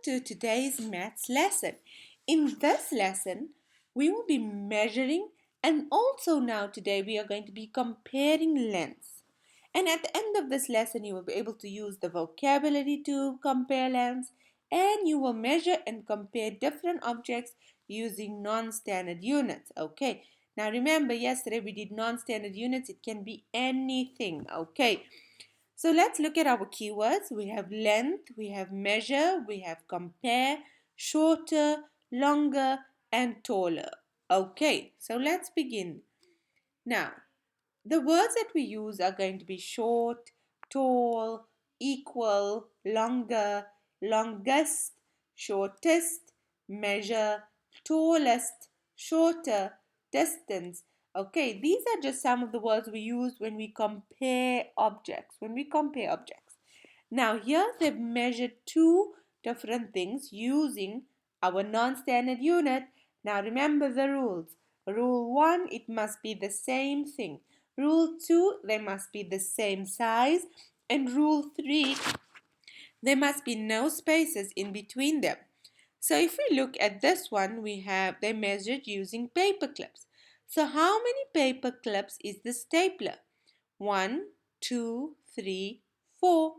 to today's maths lesson. In this lesson, we will be measuring and also now today we are going to be comparing lengths. And at the end of this lesson, you will be able to use the vocabulary to compare lengths and you will measure and compare different objects using non-standard units. Okay, now remember yesterday we did non-standard units. It can be anything. Okay. So let's look at our keywords. We have length, we have measure, we have compare, shorter, longer, and taller. Okay, so let's begin. Now, the words that we use are going to be short, tall, equal, longer, longest, shortest, measure, tallest, shorter, distance. Okay, these are just some of the words we use when we compare objects. Now, here they've measured two different things using our non-standard unit. Now, remember the rules. Rule 1, it must be the same thing. Rule 2, they must be the same size. And rule 3, there must be no spaces in between them. So if we look at this one, they measured using paper clips. So how many paper clips is the stapler? 1, 2, 3, 4.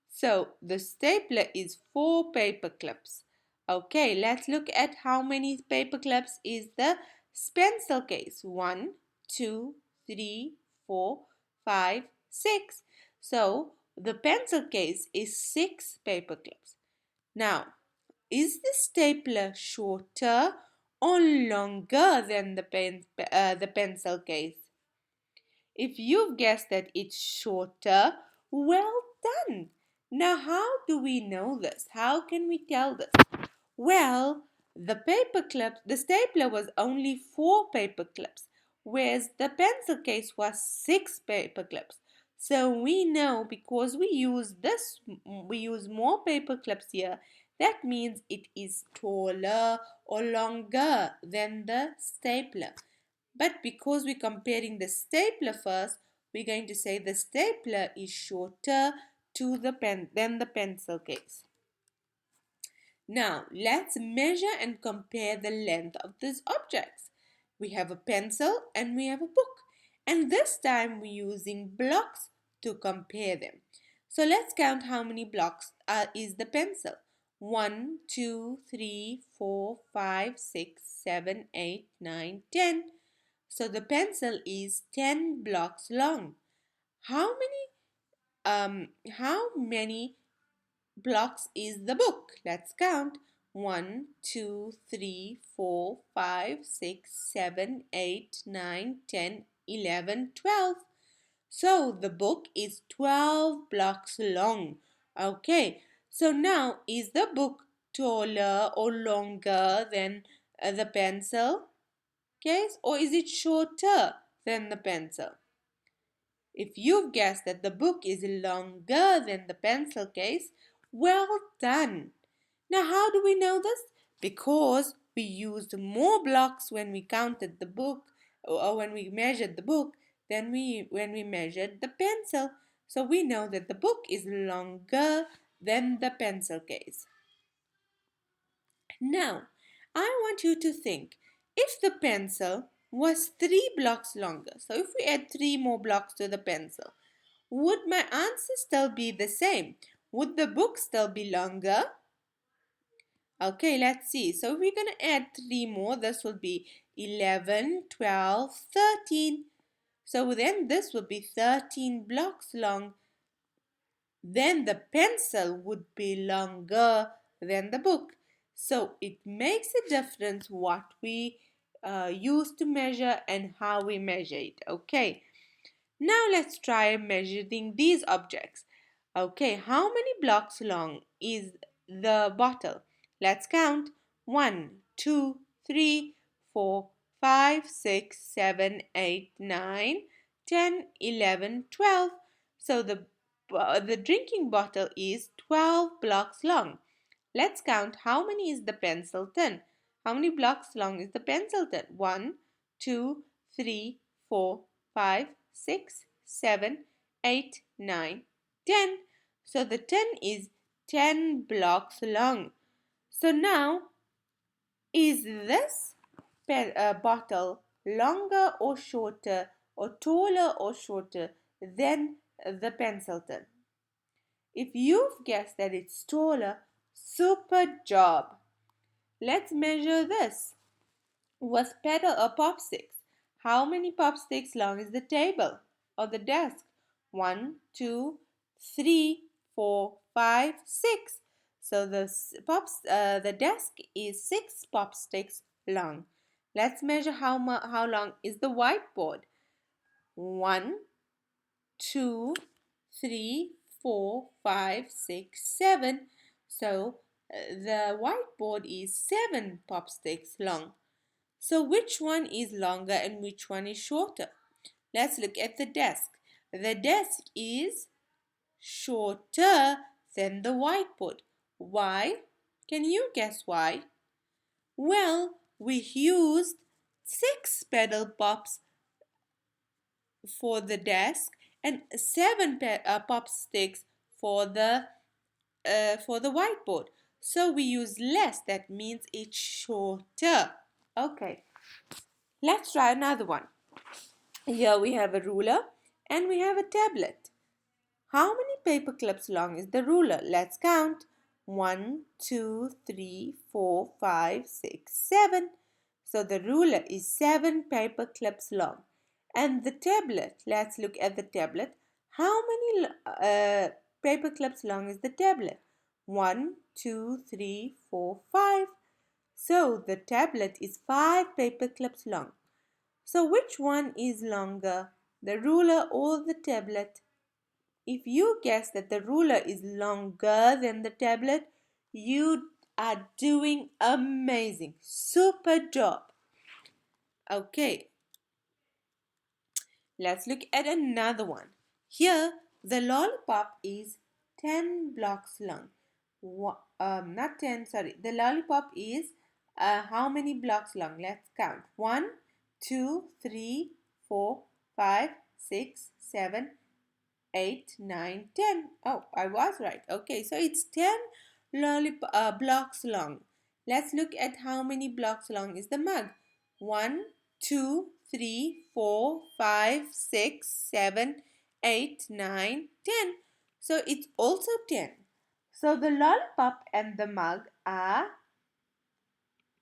So the stapler is 4 paper clips. Okay, let's look at how many paper clips is the pencil case. 1, 2, 3, 4, 5, 6. So the pencil case is 6 paper clips. Now, is the stapler shorter or longer than the pencil case? If you've guessed that it's shorter, well done. Now, how do we know this? How can we tell this? Well, the stapler was only 4 paper clips, whereas the pencil case was 6 paper clips. So we know because we use more paper clips here, that means it is taller or longer than the stapler. But because we're comparing the stapler first, we're going to say the stapler is shorter than the pencil case. Now, let's measure and compare the length of these objects. We have a pencil and we have a book. And this time we're using blocks to compare them. So let's count how many blocks is the pencil. 1, 2, 3, 4, 5, 6, 7, 8, 9, 10. So the pencil is 10 blocks long. How many blocks is the book? Let's count. 1, 2, 3, 4, 5, 6, 7, 8, 9, 10, 11, 12. So the book is 12 blocks long. Okay, so now is the book taller or longer than the pencil case, or is it shorter than the pencil? If you've guessed that the book is longer than the pencil case, well done. Now, how do we know this? Because we used more blocks when we counted the book or when we measured the book than when we measured the pencil. So we know that the book is longer than the pencil case. Now, I want you to think, if the pencil was 3 blocks longer, so if we add 3 more blocks to the pencil, would my answer still be the same? Would the book still be longer? Okay, let's see. So we're going to add 3 more. This will be 11, 12, 13. So then this will be 13 blocks long. Then the pencil would be longer than the book. So it makes a difference what we use to measure and how we measure it. Okay. Now let's try measuring these objects. Okay, how many blocks long is the bottle? Let's count. 1, 2, 3, 4, 5, 6, 7, 8, 9, 10, 11, 12. So the drinking bottle is 12 blocks long. Let's count how many is the pencil tin. How many blocks long is the pencil tin? 1, 2, 3, 4, 5, 6, 7, 8, 9, 10. So the tin is 10 blocks long. So now, is this bottle longer or shorter, or taller or shorter than the pencil tin? If you've guessed that it's taller, super job. Let's measure this. Was pedal a pop sticks? How many pop sticks long is the table or the desk? One, two, three, four, five, six. So the desk is 6 pop sticks long. Let's measure how long is the whiteboard. One, two, three, four, five, six, seven. So the whiteboard is 7 pop sticks long. So which one is longer and which one is shorter? Let's look at the desk. The desk is shorter than the whiteboard. Why? Can you guess why? Well, we used 6 pedal pops for the desk and 7 pop sticks for the whiteboard. So we use less. That means it's shorter. Okay, let's try another one. Here we have a ruler and we have a tablet. How many paper clips long is the ruler? Let's count. 1, 2, 3, 4, 5, 6, 7. So the ruler is 7 paper clips long. And the tablet, let's look at the tablet. How many paper clips long is the tablet? 1, 2, 3, 4, 5. So the tablet is 5 paper clips long. So which one is longer, the ruler or the tablet? If you guess that the ruler is longer than the tablet, you are doing amazing. Super job. Okay, let's look at another one. Here, the lollipop is 10 blocks long. Not 10, sorry. The lollipop is how many blocks long? Let's count. 1, 2, 3, 4, 5, 6, 7, 8, 9, 10. Oh, I was right. Okay, so it's 10 blocks long. Let's look at how many blocks long is the mug. 1, 2, 3, 4, 5, 6, 7, 8, 9, 10. So it's also 10. So the lollipop and the mug are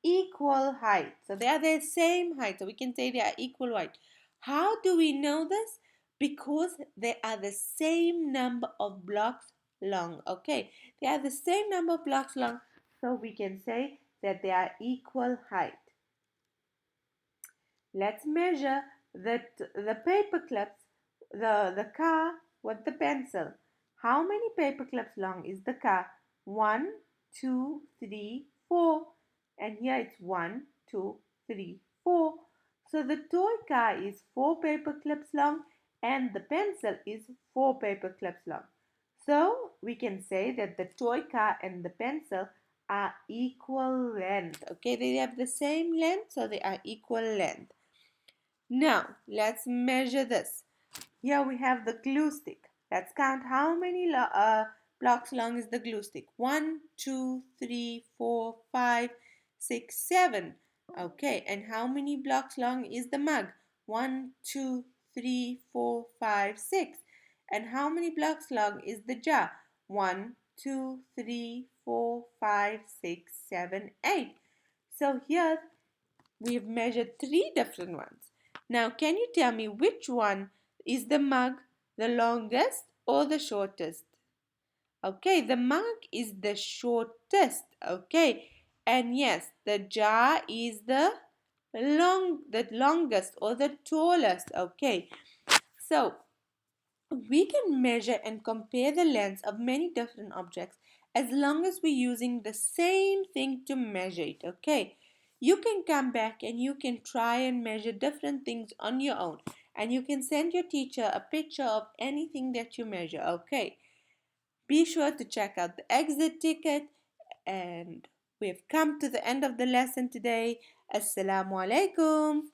equal height. So they are the same height. So we can say they are equal height. How do we know this? Because they are the same number of blocks long. Okay, they are the same number of blocks long. So we can say that they are equal height. Let's measure the paper clips, the car with the pencil. How many paper clips long is the car? 1, 2, 3, 4. And here it's 1, 2, 3, 4. So the toy car is 4 paper clips long and the pencil is 4 paper clips long. So we can say that the toy car and the pencil are equal length. Okay, they have the same length, so they are equal length. Now, let's measure this. Here we have the glue stick. Let's count how many blocks long is the glue stick. 1, 2, 3, 4, 5, 6, 7. Okay, and how many blocks long is the mug? 1, 2, 3, 4, 5, 6. And how many blocks long is the jar? 1, 2, 3, 4, 5, 6, 7, 8. So here we've measured 3 different ones. Now, can you tell me which one is the mug, the longest or the shortest? Okay, the mug is the shortest. Okay, and yes, the jar is the longest or the tallest. Okay, so we can measure and compare the lengths of many different objects as long as we're using the same thing to measure it. Okay, you can come back and you can try and measure different things on your own, and you can send your teacher a picture of anything that you measure. Okay, be sure to check out the exit ticket, and we've come to the end of the lesson today. Assalamu alaikum.